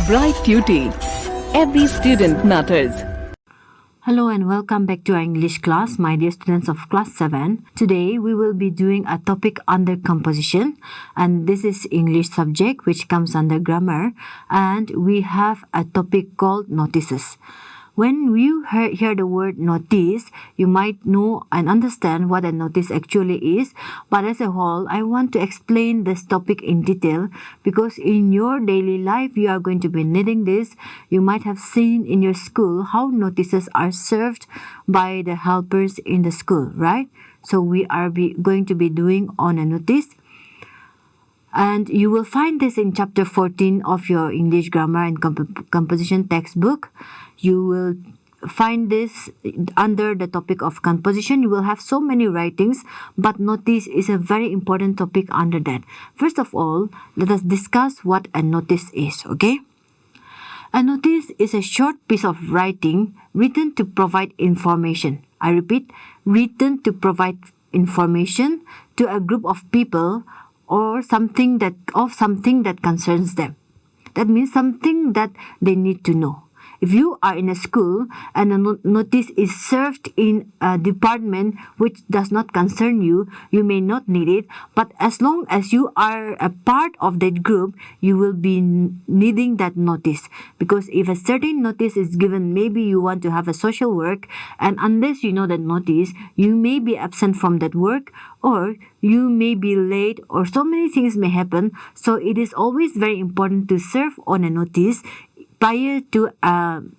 Bright Beauty. Every student matters. Hello and welcome back to our English class, my dear students of class 7. Today we will be doing a topic under composition, and this is English subject which comes under grammar, and we have a topic called notices. When you hear the word notice, you might know and understand what a notice actually is, but as a whole, I want to explain this topic in detail because in your daily life, you are going to be needing this. You might have seen in your school how notices are served by the helpers in the school, right? So we are going to be doing on a notice. And you will find this in chapter 14 of your English grammar and composition textbook. You will find this under the topic of composition. You will have so many writings, but notice is a very important topic under that. First of all, let us discuss what a notice is, okay? A notice is a short piece of writing written to provide information. I repeat, written to provide information to a group of people or something that concerns them. That means something that they need to know. If you are in a school and a notice is served in a department which does not concern you, you may not need it. But as long as you are a part of that group, you will be needing that notice. Because if a certain notice is given, maybe you want to have a social work, and unless you know that notice, you may be absent from that work, or you may be late, or so many things may happen. So it is always very important to serve on a notice prior to an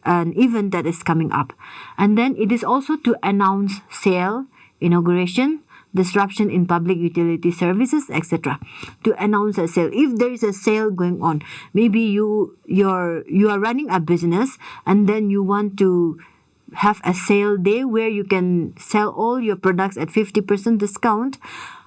event that is coming up. And then it is also to announce sale, inauguration, disruption in public utility services, etc. To announce a sale. If there is a sale going on, maybe you are running a business and then you want to have a sale day where you can sell all your products at 50% discount,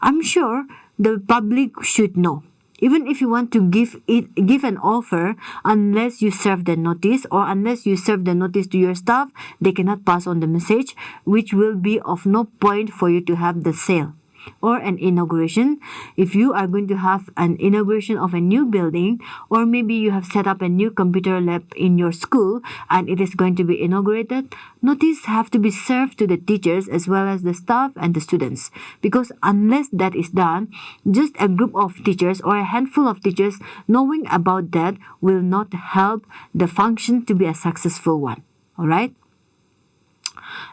I'm sure the public should know. Even if you want to give an offer, unless you serve the notice or unless you serve the notice to your staff, they cannot pass on the message, which will be of no point for you to have the sale. Or an inauguration, if you are going to have an inauguration of a new building, or maybe you have set up a new computer lab in your school and it is going to be inaugurated, notice have to be served to the teachers as well as the staff and the students. Because unless that is done, just a group of teachers or a handful of teachers knowing about that will not help the function to be a successful one. Alright?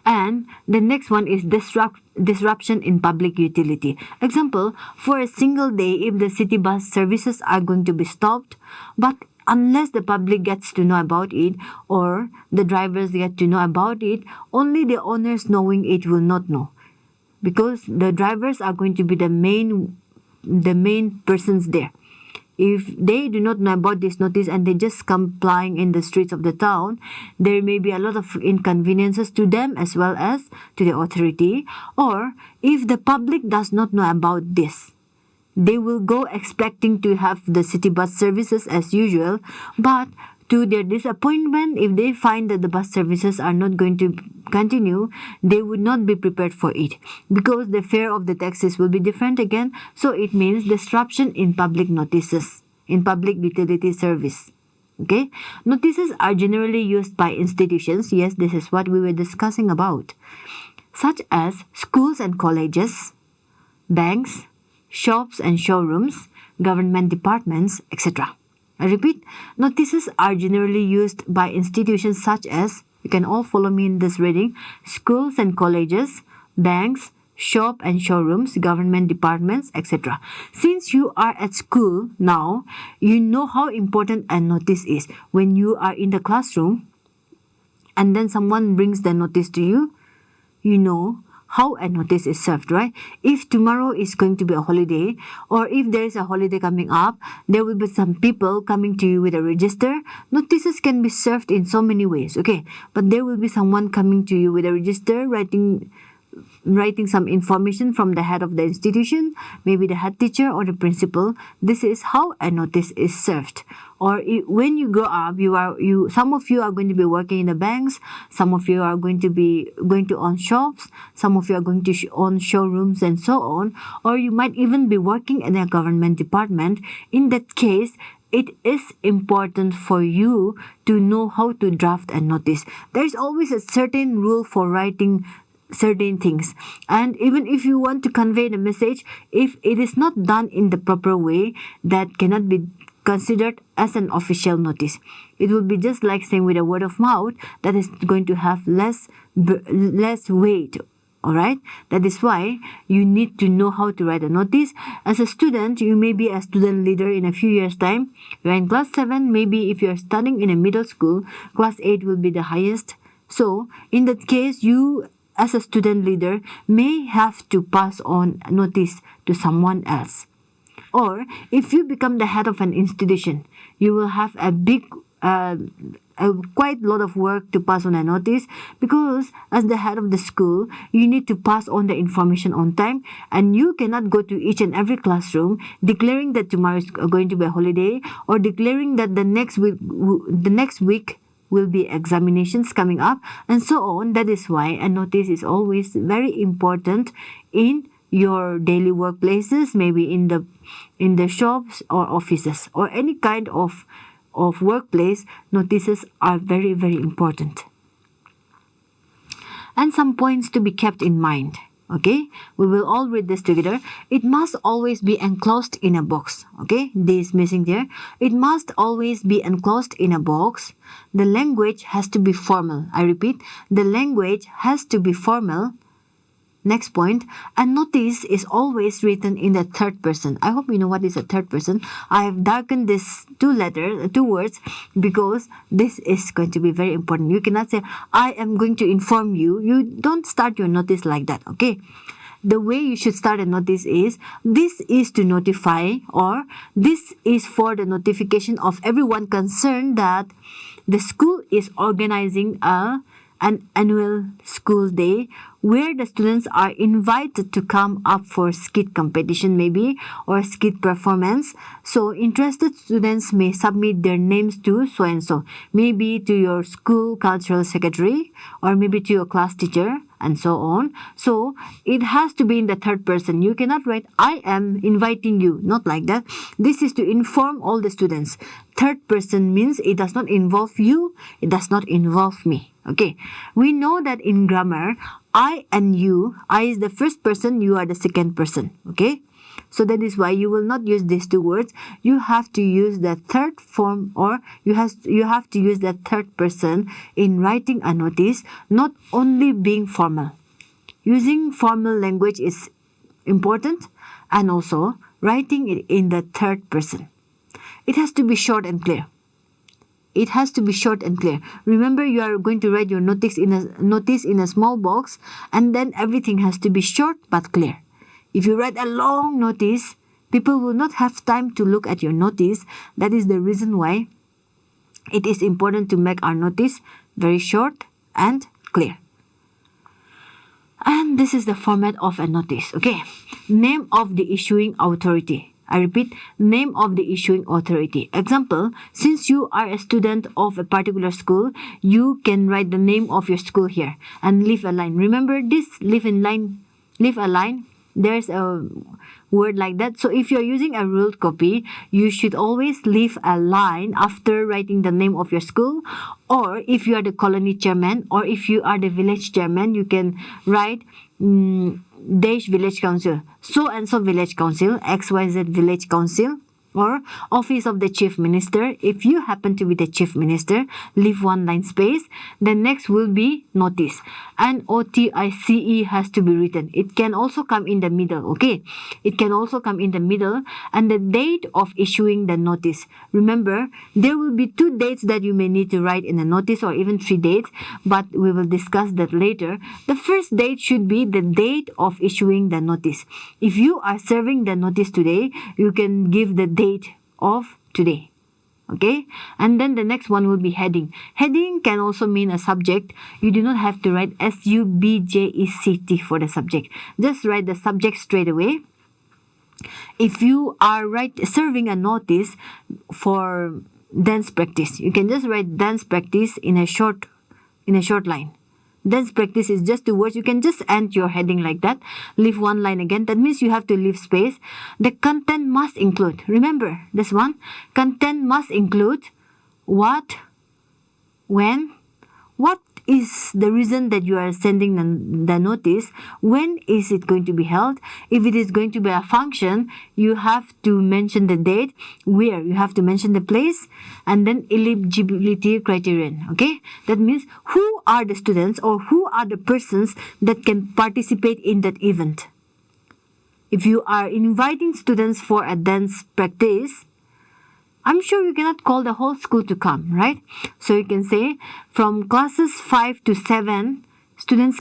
And the next one is disruption in public utility. Example, for a single day, if the city bus services are going to be stopped, but unless the public gets to know about it or the drivers get to know about it, only the owners knowing it will not know. Because the drivers are going to be the main persons there. If they do not know about this notice and they just come plying in the streets of the town, there may be a lot of inconveniences to them as well as to the authority. Or if the public does not know about this, they will go expecting to have the city bus services as usual, but to their disappointment, if they find that the bus services are not going to continue, they would not be prepared for it because the fare of the taxis will be different again. So it means disruption in public notices, in public utility service. Okay, notices are generally used by institutions. Yes, this is what we were discussing about, such as schools and colleges, banks, shops and showrooms, government departments, etc. I repeat, notices are generally used by institutions such as, you can all follow me in this reading, schools and colleges, banks, shop and showrooms, government departments, etc. Since you are at school now, you know how important a notice is. When you are in the classroom and then someone brings the notice to you, you know how a notice is served, right? If tomorrow is going to be a holiday, or if there is a holiday coming up, there will be some people coming to you with a register. Notices can be served in so many ways, okay? But there will be someone coming to you with a register, writing some information from the head of the institution, maybe the head teacher or the principal. This is how a notice is served. Or when you grow up, some of you are going to be working in the banks, some of you are going to own shops, some of you are going to own showrooms and so on, or you might even be working in a government department. In that case, it is important for you to know how to draft a notice. There is always a certain rule for writing certain things, and even if you want to convey the message, if it is not done in the proper way, that cannot be considered as an official notice. It will be just like saying with a word of mouth that is going to have less weight. All right, that is why you need to know how to write a notice. As a student, you may be a student leader in a few years time. You're in class 7, maybe if you're studying in a middle school, class 8 will be the highest. So in that case, you as a student leader may have to pass on a notice to someone else. Or if you become the head of an institution, you will have a quite lot of work to pass on a notice, because as the head of the school, you need to pass on the information on time, and you cannot go to each and every classroom declaring that tomorrow is going to be a holiday, or declaring that the next week will be examinations coming up, and so on. That is why a notice is always very important in your daily workplaces, maybe in the shops or offices or any kind of workplace. Notices are very, very important. And some points to be kept in mind. Okay, we will all read this together. It must always be enclosed in a box. Okay, this is missing there. It must always be enclosed in a box. The language has to be formal. I repeat, the language has to be formal. Next point, a notice is always written in the third person. I hope you know what is a third person. I have darkened this two words, because this is going to be very important. You cannot say, I am going to inform you. You don't start your notice like that, okay? The way you should start a notice is, this is to notify, or this is for the notification of everyone concerned that the school is organizing an annual school day where the students are invited to come up for skit competition maybe, or skit performance. So interested students may submit their names to so and so, maybe to your school cultural secretary, or maybe to your class teacher, and so on. So it has to be in the third person. You cannot write, I am inviting you. Not like that. This is to inform all the students. Third person means it does not involve you, it does not involve me. Okay, we know that in grammar, I and you, I is the first person, you are the second person. Okay, so that is why you will not use these two words. You have to use the third form, or you have to use the third person in writing a notice, not only being formal. Using formal language is important, and also writing it in the third person. It has to be short and clear. It has to be short and clear. Remember, you are going to write your notice in a small box, and then everything has to be short but clear. If you write a long notice, people will not have time to look at your notice. That is the reason why it is important to make our notice very short and clear. And this is the format of a notice. Okay, name of the issuing authority. I repeat, name of the issuing authority. Example, since you are a student of a particular school, you can write the name of your school here and leave a line. Remember this, leave a line. There's a word like that. So if you're using a ruled copy, you should always leave a line after writing the name of your school. Or if you are the colony chairman, or if you are the village chairman, you can write Dash Village Council, so and so Village Council, XYZ Village Council, or Office of the Chief Minister. If you happen to be the Chief Minister, leave one line space. The next will be notice. And NOTICE has to be written. It can also come in the middle, okay? It can also come in the middle. And the date of issuing the notice. Remember, there will be 2 dates that you may need to write in the notice, or even 3 dates, but we will discuss that later. The first date should be the date of issuing the notice. If you are serving the notice today, you can give the date of today. Okay, and then the next one will be heading. Heading can also mean a subject. You do not have to write SUBJECT for the subject. Just write the subject straight away. If you are serving a notice for dance practice, you can just write dance practice in a short line. Dance practice is just 2 words. You can just end your heading like that. Leave one line again. That means you have to leave space. The content must include. Remember this one. Content must include what, when, what is the reason that you are sending the notice, when is it going to be held. If it is going to be a function, you have to mention the date, where, you have to mention the place, and then eligibility criterion. Okay, that means who are the students or who are the persons that can participate in that event. If you are inviting students for a dance practice, I'm sure you cannot call the whole school to come, right? So you can say from classes 5 to 7, students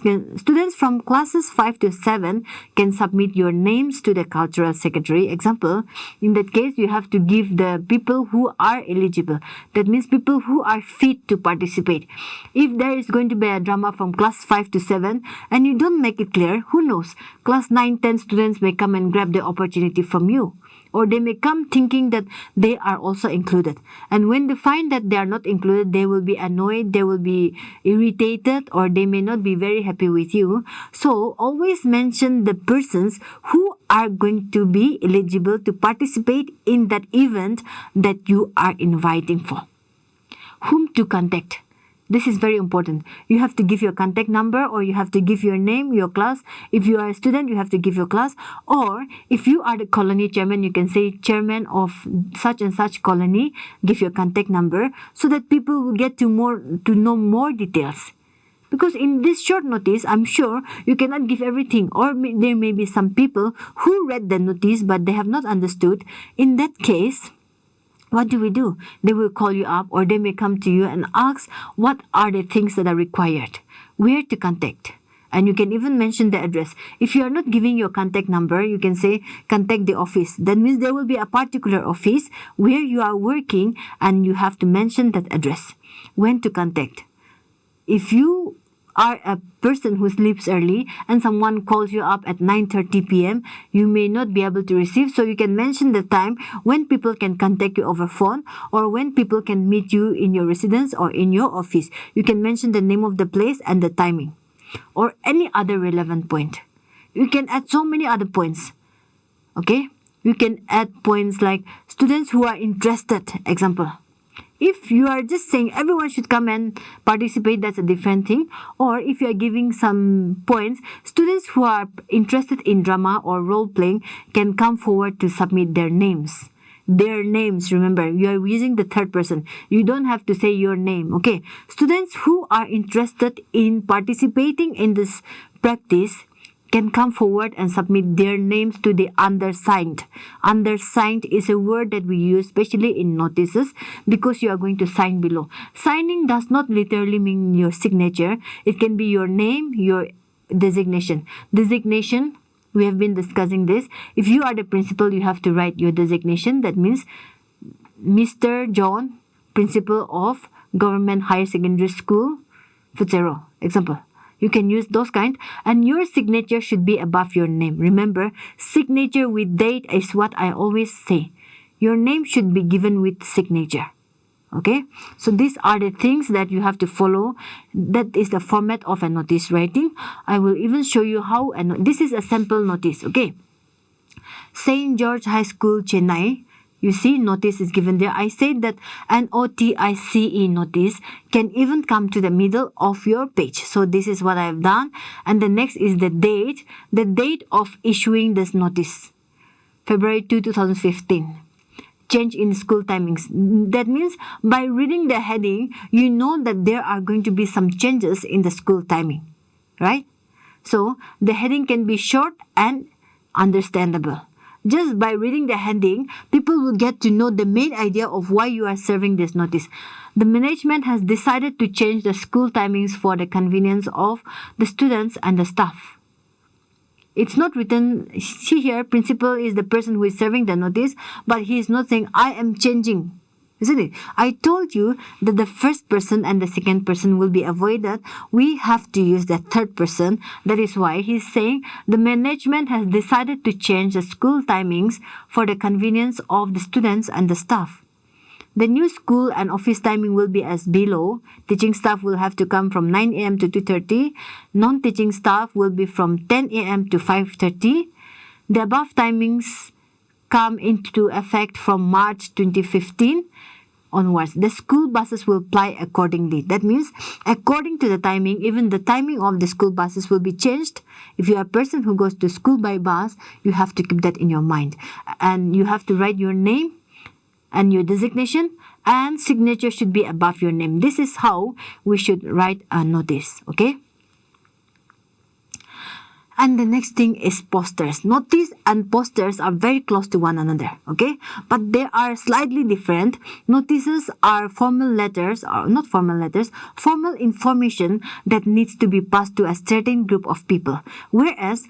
from classes 5 to 7 can submit your names to the cultural secretary. Example, in that case, you have to give the people who are eligible. That means people who are fit to participate. If there is going to be a drama from class 5 to 7 and you don't make it clear, who knows? Class 9, 10 students may come and grab the opportunity from you. Or they may come thinking that they are also included. And when they find that they are not included, they will be annoyed, they will be irritated, or they may not be very happy with you. So always mention the persons who are going to be eligible to participate in that event that you are inviting for. Whom to contact. This is very important. You have to give your contact number, or you have to give your name, your class. If you are a student, you have to give your class. Or if you are the colony chairman, you can say chairman of such and such colony, give your contact number so that people will get to know more details. Because in this short notice, I'm sure you cannot give everything, or there may be some people who read the notice but they have not understood. In that case, what do? They will call you up, or they may come to you and ask what are the things that are required, where to contact. And you can even mention the address. If you are not giving your contact number, you can say contact the office. That means there will be a particular office where you are working and you have to mention that address. When to contact. If you are a person who sleeps early and someone calls you up at 9:30 p.m., you may not be able to receive. So you can mention the time when people can contact you over phone, or when people can meet you in your residence or in your office. You can mention the name of the place and the timing, or any other relevant point. You can add so many other points. Okay? You can add points like students who are interested, example. If you are just saying everyone should come and participate, that's a different thing. Or if you are giving some points, students who are interested in drama or role playing can come forward to submit their names. Their names, remember, you are using the third person. You don't have to say your name, okay? Students who are interested in participating in this practice can come forward and submit their names to the undersigned. Undersigned is a word that we use especially in notices because you are going to sign below. Signing does not literally mean your signature. It can be your name, your designation. Designation, we have been discussing this. If you are the principal, you have to write your designation. That means Mr. John, principal of Government Higher Secondary School, Futsero. Example. You can use those kind, and your signature should be above your name. Remember, signature with date is what I always say. Your name should be given with signature. Okay? So these are the things that you have to follow. That is the format of a notice writing. I will even show you how, and this is a sample notice. Okay? St. George High School, Chennai. You see, notice is given there. I said that an NOTICE notice can even come to the middle of your page. So this is what I have done. And the next is the date of issuing this notice. February 2, 2015. Change in school timings. That means by reading the heading, you know that there are going to be some changes in the school timing. Right? So the heading can be short and understandable. Just by reading the heading, people will get to know the main idea of why you are serving this notice. The management has decided to change the school timings for the convenience of the students and the staff. It's not written, see here, principal is the person who is serving the notice, but he is not saying, I am changing. Isn't it? I told you that the first person and the second person will be avoided. We have to use the third person. That is why he's saying the management has decided to change the school timings for the convenience of the students and the staff. The new school and office timing will be as below. Teaching staff will have to come from 9 a.m. to 2:30. Non-teaching staff will be from 10 a.m. to 5:30. The above timings come into effect from March 2015 onwards. The school buses will ply accordingly. That means according to the timing, even the timing of the school buses will be changed. If you are a person who goes to school by bus, you have to keep that in your mind. And you have to write your name and your designation, and signature should be above your name. This is how we should write a notice, okay? And the next thing is posters. Notice and posters are very close to one another, okay? But they are slightly different. Notices are formal letters, or not formal letters, formal information that needs to be passed to a certain group of people. Whereas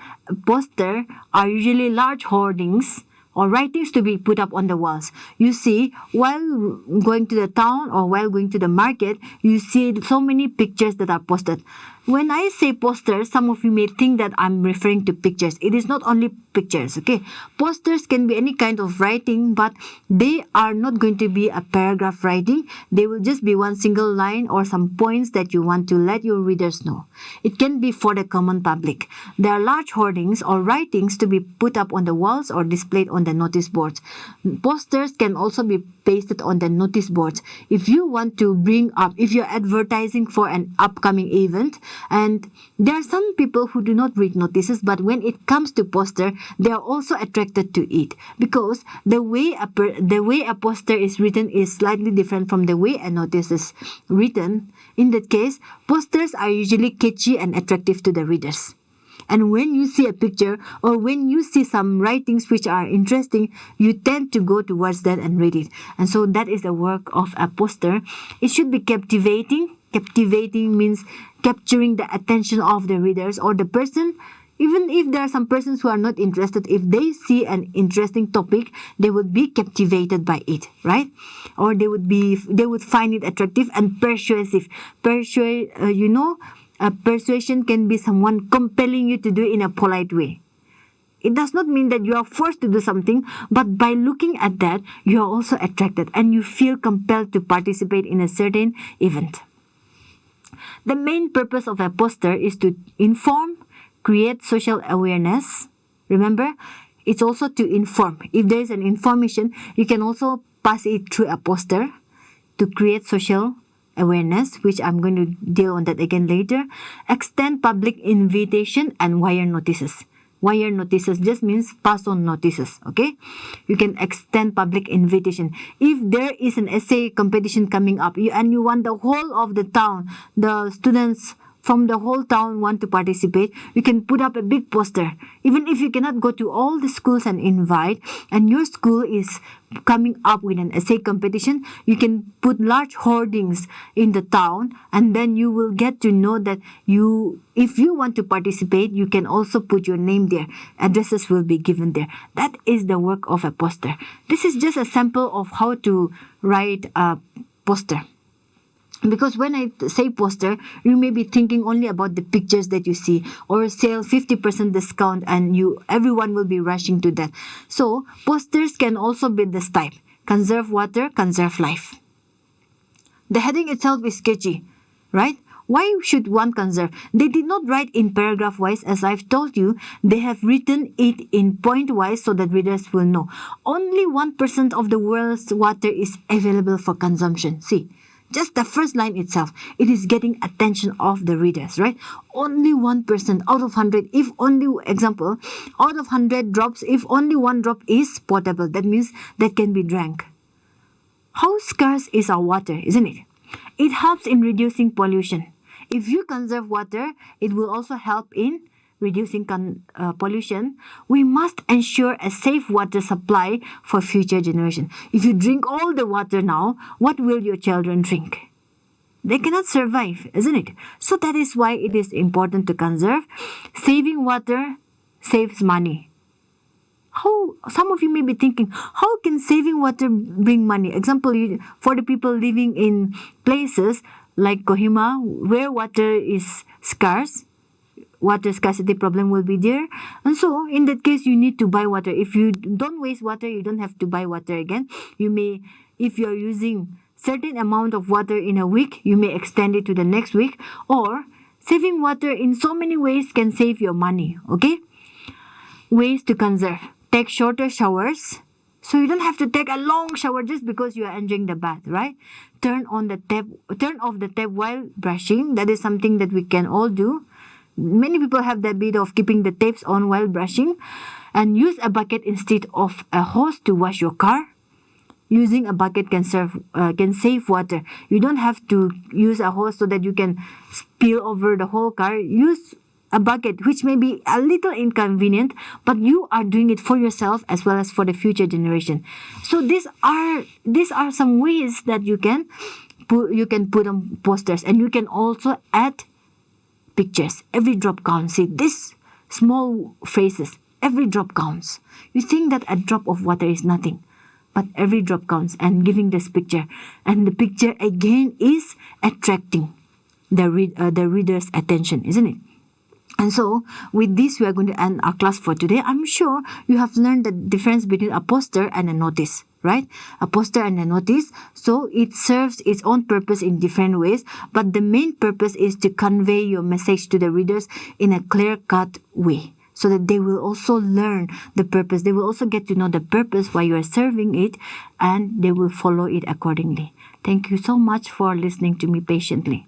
poster are usually large hoardings or writings to be put up on the walls. You see, while going to the town or while going to the market, you see so many pictures that are posted. When I say posters, some of you may think that I'm referring to pictures. It is not only pictures, okay? Posters can be any kind of writing, but they are not going to be a paragraph writing. They will just be one single line or some points that you want to let your readers know. It can be for the common public. There are large hoardings or writings to be put up on the walls or displayed on the notice boards. Posters can also be pasted on the notice boards. If you want to bring up, if you're advertising for an upcoming event, and there are some people who do not read notices, but when it comes to poster, they are also attracted to it because the way a poster is written is slightly different from the way a notice is written. In that case, posters are usually catchy and attractive to the readers. And when you see a picture or when you see some writings which are interesting, you tend to go towards that and read it. And so that is the work of a poster. It should be captivating. Captivating means capturing the attention of the readers or the person. Even if there are some persons who are not interested, if they see an interesting topic, they would be captivated by it, right? Or they would find it attractive and persuasive. Persuasion can be someone compelling you to do it in a polite way. It does not mean that you are forced to do something, but by looking at that, you are also attracted and you feel compelled to participate in a certain event. The main purpose of a poster is to inform, create social awareness. Remember, it's also to inform. If there is an information, you can also pass it through a poster to create social awareness, which I'm going to deal on that again later. Extend public invitation and wire notices. Wire notices just means pass on notices, okay? You can extend public invitation. If there is an essay competition coming up and you want the whole of the town, the students from the whole town want to participate, you can put up a big poster. Even if you cannot go to all the schools and invite, and your school is coming up with an essay competition, you can put large hoardings in the town, and then you will get to know that if you want to participate, you can also put your name there. Addresses will be given there. That is the work of a poster. This is just a sample of how to write a poster. Because when I say poster, you may be thinking only about the pictures that you see, or sale 50% discount, and everyone will be rushing to that. So posters can also be this type: conserve water, conserve life. The heading itself is sketchy, right? Why should one conserve? They did not write in paragraph wise, as I've told you. They have written it in point wise so that readers will know. Only 1% of the world's water is available for consumption. See, just the first line itself, it is getting attention of the readers, right? Only 1% out of 100, if only, example, out of 100 drops, if only 1 drop is potable, that means that can be drank. How scarce is our water, isn't it? It helps in reducing pollution. If you conserve water, it will also help in reducing pollution. We must ensure a safe water supply for future generation. If you drink all the water now, what will your children drink? They cannot survive, isn't it? So that is why it is important to conserve. Saving water saves money. Some of you may be thinking, how can saving water bring money? Example, for the people living in places like Kohima, where water is scarce, water scarcity problem will be there. And so, in that case, you need to buy water. If you don't waste water, you don't have to buy water again. You may if you're using certain amount of water in a week, you may extend it to the next week. Or saving water in so many ways can save your money. Okay? Ways to conserve. Take shorter showers. So you don't have to take a long shower just because you are enjoying the bath, right? Turn off the tap while brushing. That is something that we can all do. Many people have the habit of keeping the taps on while brushing. And use a bucket instead of a hose to wash your car. Using a bucket can save water. You don't have to use a hose so that you can spill over the whole car. Use a bucket, which may be a little inconvenient, but you are doing it for yourself as well as for the future generation. So these are some ways that you can put on posters, and you can also add pictures. Every drop counts. See, these small phrases. Every drop counts. You think that a drop of water is nothing, but every drop counts. And giving this picture, and the picture again is attracting the reader's attention, isn't it? And so, with this, we are going to end our class for today. I'm sure you have learned the difference between a poster and a notice, right? A poster and a notice. So, it serves its own purpose in different ways, but the main purpose is to convey your message to the readers in a clear-cut way, so that they will also learn the purpose. They will also get to know the purpose why you are serving it, and they will follow it accordingly. Thank you so much for listening to me patiently.